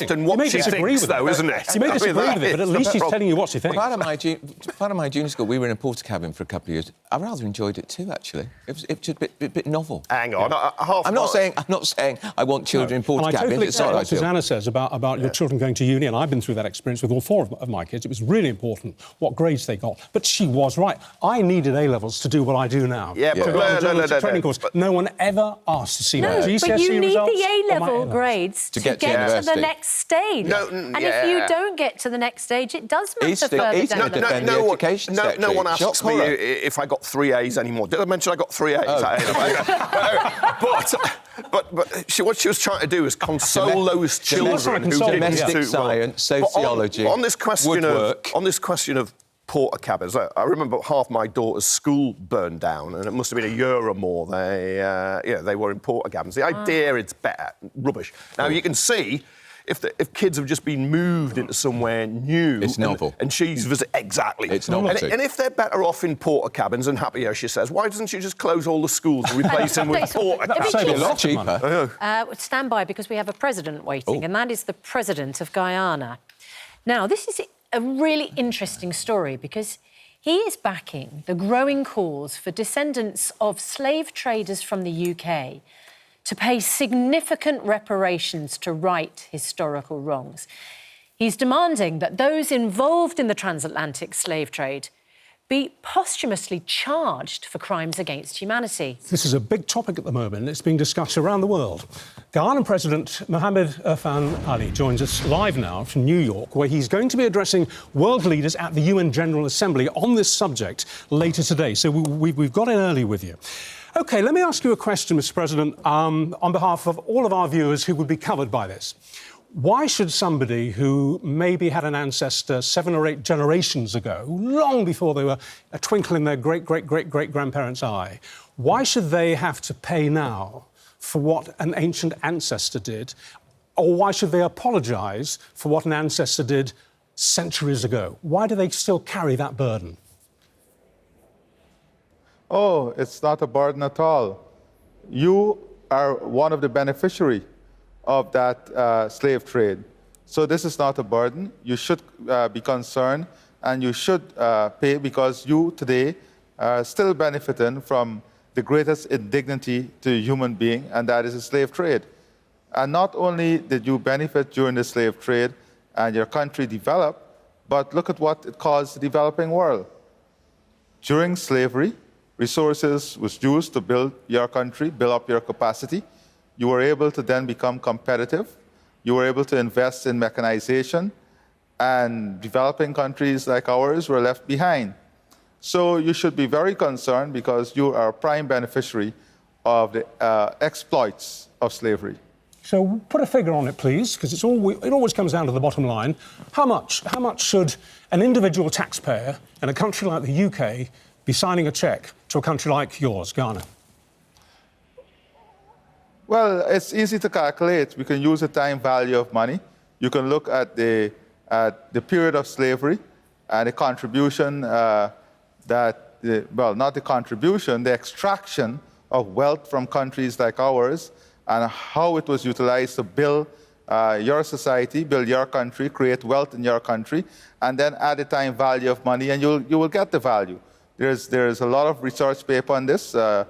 often what she thinks, though, isn't it? You may disagree with it, but at least she's telling you what she thinks. Part of my junior school, we were in a porter cabin for a couple of years. I rather enjoyed it too, actually. It was just a bit novel. Hang on, I'm not saying I want children in porter cabins. Totally it's not what Susanna says about your children going to uni, and I've been through that experience with all four of my kids. It was really important what grades they got. But she was right. I needed A-levels to do what I do now. Yeah, but training course. No one ever asked to see my GCSE results. But you need the A-level grades to get to the next stage. And if you don't get to the next stage, it does matter further down. No one asks me if I got 3 A's anymore. Did I mention I got 3 A's? But what she was trying to do is console those children who didn't domestic science, sociology, on this question of porter cabins. I remember half my daughter's school burned down, and it must have been a year or more. They were in porter cabins. The idea it's better, rubbish. Now you can see. If kids have just been moved into somewhere new... It's novel. And she's exactly. It's novelty. And if they're better off in porter cabins and happier, she says, why doesn't she just close all the schools and replace them with porter cabins? That'd be a lot cheaper. Stand by, because we have a president waiting, and that is the president of Guyana. Now, this is a really interesting story, because he is backing the growing calls for descendants of slave traders from the UK to pay significant reparations to right historical wrongs. He's demanding that those involved in the transatlantic slave trade be posthumously charged for crimes against humanity. This is a big topic at the moment. It's being discussed around the world. Guyana President Mohamed Irfaan Ali joins us live now from New York, where he's going to be addressing world leaders at the UN General Assembly on this subject later today. So we've got in early with you. OK, let me ask you a question, Mr. President, on behalf of all of our viewers who would be covered by this. Why should somebody who maybe had an ancestor 7 or 8 generations ago, long before they were a twinkle in their great-great-great-great-grandparents' eye, why should they have to pay now for what an ancient ancestor did? Or why should they apologise for what an ancestor did centuries ago? Why do they still carry that burden? Oh, it's not a burden at all. You are one of the beneficiaries of that slave trade. So this is not a burden. You should be concerned, and you should pay, because you today are still benefiting from the greatest indignity to a human being, and that is the slave trade. And not only did you benefit during the slave trade and your country developed, but look at what it caused the developing world. During slavery, resources was used to build your country, build up your capacity. You were able to then become competitive. You were able to invest in mechanization, and developing countries like ours were left behind. So you should be very concerned, because you are a prime beneficiary of the exploits of slavery. So put a figure on it, please, because it always comes down to the bottom line. How much should an individual taxpayer in a country like the UK be signing a cheque to a country like yours, Ghana? Well, it's easy to calculate. We can use the time value of money. You can look at the period of slavery and the contribution not the contribution, the extraction of wealth from countries like ours, and how it was utilized to build your society, build your country, create wealth in your country, and then add the time value of money, and you will get the value. There's a lot of research paper on this. A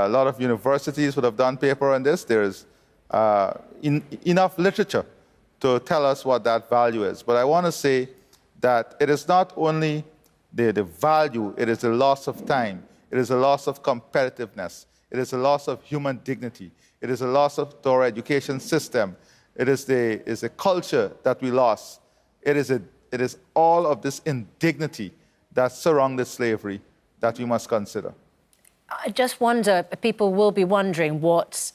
lot of universities would have done paper on this. There's enough literature to tell us what that value is. But I want to say that it is not only the value, it is the loss of time. It is a loss of competitiveness. It is a loss of human dignity. It is a loss of our education system. It is the culture that we lost. It is all of this indignity that surrounded slavery that we must consider. I just wonder, people will be wondering what...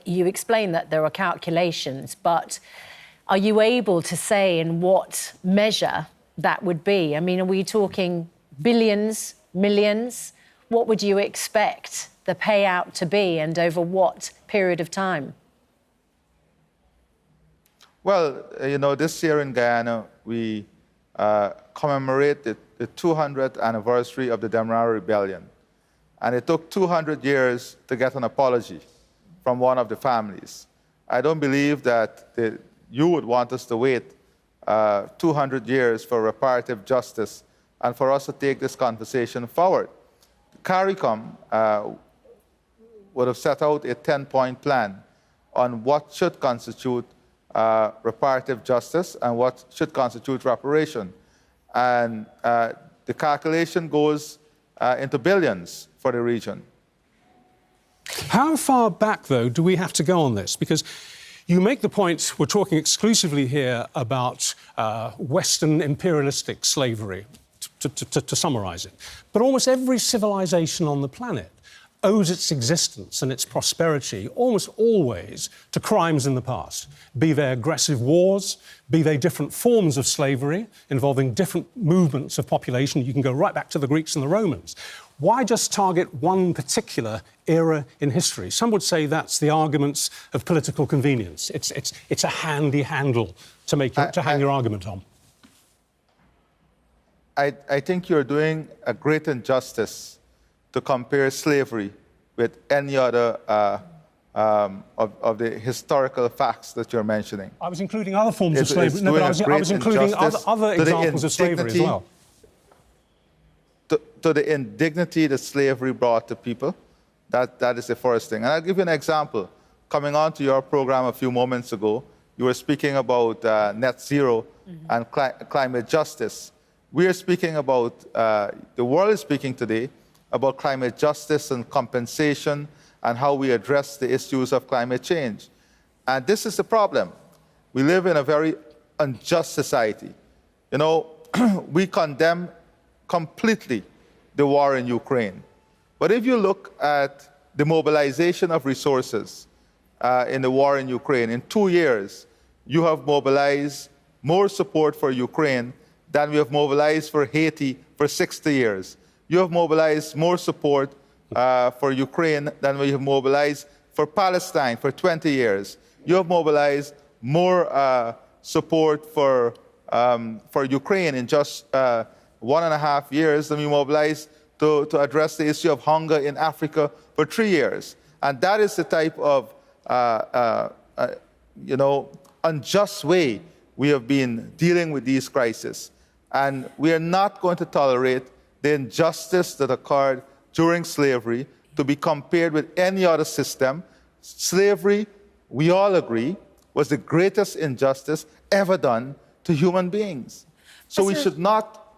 you explain that there are calculations, but are you able to say in what measure that would be? I mean, are we talking billions, millions? What would you expect the payout to be, and over what period of time? Well, this year in Guyana, we commemorate the 200th anniversary of the Demerara Rebellion. And it took 200 years to get an apology from one of the families. I don't believe that you would want us to wait 200 years for reparative justice and for us to take this conversation forward. CARICOM would have set out a 10-point plan on what should constitute reparative justice and what should constitute reparation. And the calculation goes into billions for the region. How far back, though, do we have to go on this? Because you make the point, we're talking exclusively here about Western imperialistic slavery, to summarise it. But almost every civilization on the planet owes its existence and its prosperity almost always to crimes in the past, be they aggressive wars, be they different forms of slavery involving different movements of population. You can go right back to the Greeks and the Romans. Why just target one particular era in history? Some would say that's the arguments of political convenience. It's a handy handle to hang your argument on. I think you're doing a great injustice to compare slavery with any other of the historical facts that you're mentioning. I was including other forms of slavery. No, but I was including other examples of slavery as well. To the indignity that slavery brought to people, that is the first thing. And I'll give you an example. Coming on to your program a few moments ago, you were speaking about net zero and climate justice. We are speaking about, the world is speaking today about climate justice and compensation and how we address the issues of climate change. And this is the problem. We live in a very unjust society. You know, we condemn completely the war in Ukraine. But if you look at the mobilization of resources in the war in Ukraine, in 2 years, you have mobilized more support for Ukraine than we have mobilized for Haiti for 60 years. You have mobilized more support for Ukraine than we have mobilized for Palestine for 20 years. You have mobilized more support for Ukraine in just 1.5 years than we mobilized to address the issue of hunger in Africa for 3 years. And that is the type of unjust way we have been dealing with these crises. And we are not going to tolerate the injustice that occurred during slavery to be compared with any other system. Slavery, we all agree, was the greatest injustice ever done to human beings. So we should not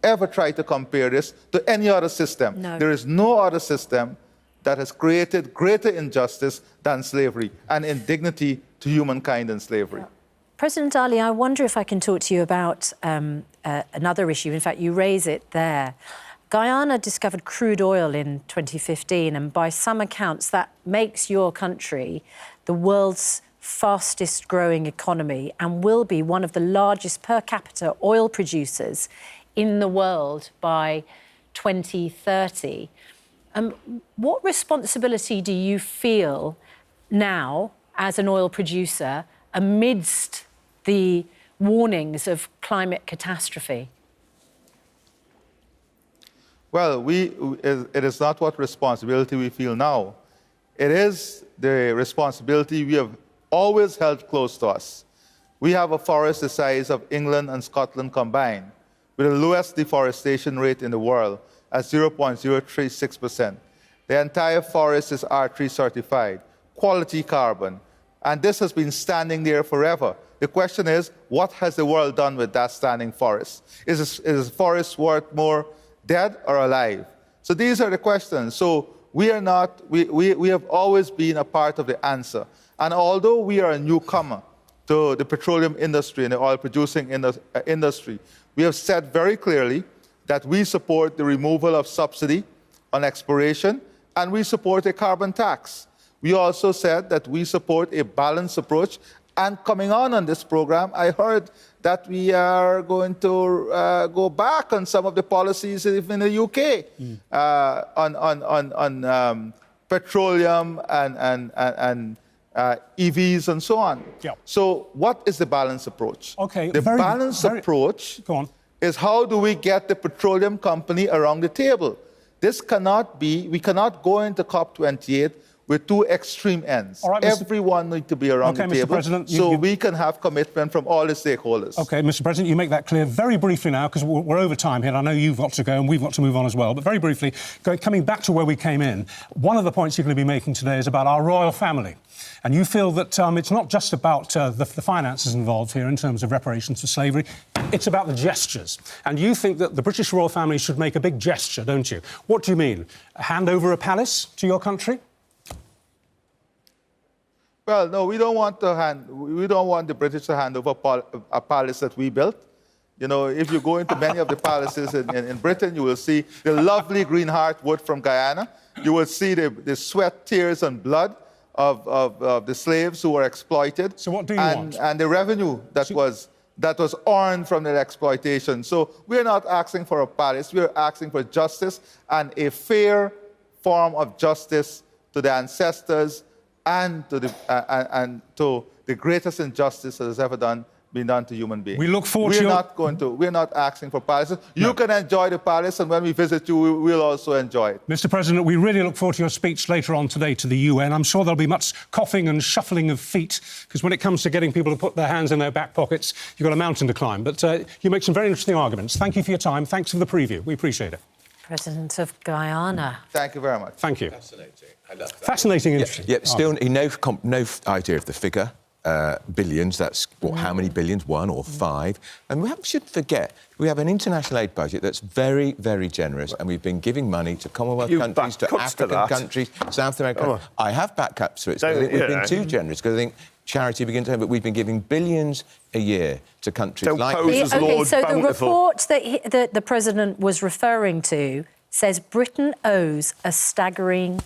ever try to compare this to any other system. No. There is no other system that has created greater injustice than slavery and indignity to humankind in slavery. President Ali, I wonder if I can talk to you about another issue. In fact, you raise it there. Guyana discovered crude oil in 2015, and by some accounts, that makes your country the world's fastest growing economy and will be one of the largest per capita oil producers in the world by 2030. What responsibility do you feel now as an oil producer amidst the warnings of climate catastrophe? Well, it is not what responsibility we feel now. It is the responsibility we have always held close to us. We have a forest the size of England and Scotland combined, with the lowest deforestation rate in the world at 0.036%. The entire forest is R3 certified, quality carbon, and this has been standing there forever. The question is, what has the world done with that standing forest? Is the forest worth more dead or alive? So these are the questions. So we have always been a part of the answer. And although we are a newcomer to the petroleum industry and the oil producing industry, we have said very clearly that we support the removal of subsidy on exploration and we support a carbon tax. We also said that we support a balanced approach. And coming on this program, I heard that we are going to go back on some of the policies in the UK on petroleum and EVs and so on. Yep. So what is the balanced approach? Okay, the balanced approach is how do we get the petroleum company around the table? This cannot be, we cannot go into COP28 with two extreme ends. All right, Mr. Everyone needs to be around Okay, the Mr. table President, so we can have commitment from all the stakeholders. OK, Mr President, you make that clear very briefly now, because we're over time here. I know you've got to go and we've got to move on as well. But very briefly, coming back to where we came in, one of the points you're going to be making today is about our royal family. And you feel that it's not just about the finances involved here in terms of reparations for slavery, it's about the gestures. And you think that the British royal family should make a big gesture, don't you? What do you mean? Hand over a palace to your country? Well, no, we don't want the British to hand over a palace that we built. You know, if you go into many of the palaces in Britain, you will see the lovely green heartwood from Guyana. You will see the sweat, tears, and blood of the slaves who were exploited. So what do you want? And the revenue that was earned from their exploitation. So we're not asking for a palace. We're asking for justice and a fair form of justice to the ancestors and to the greatest injustice that has ever been done to human beings. We look forward to We're not asking for palaces. You can enjoy the palace, and when we visit you, we'll also enjoy it. Mr President, we really look forward to your speech later on today to the UN. I'm sure there'll be much coughing and shuffling of feet, because when it comes to getting people to put their hands in their back pockets, you've got a mountain to climb. But you make some very interesting arguments. Thank you for your time. Thanks for the preview. We appreciate it. President of Guyana. Thank you very much. Thank you. Fascinating. I love that. Fascinating, interesting. Yeah, still no idea of the figure. Billions, that's how many billions? 1 or 5. And we shouldn't forget, we have an international aid budget that's very, very generous, and we've been giving money to Commonwealth countries, to African countries, South America. Oh. I have backups for it. So I think we've been too generous, because I think charity begins to home, but we've been giving billions a year to countries like... Okay, so the report that the President was referring to says Britain owes a staggering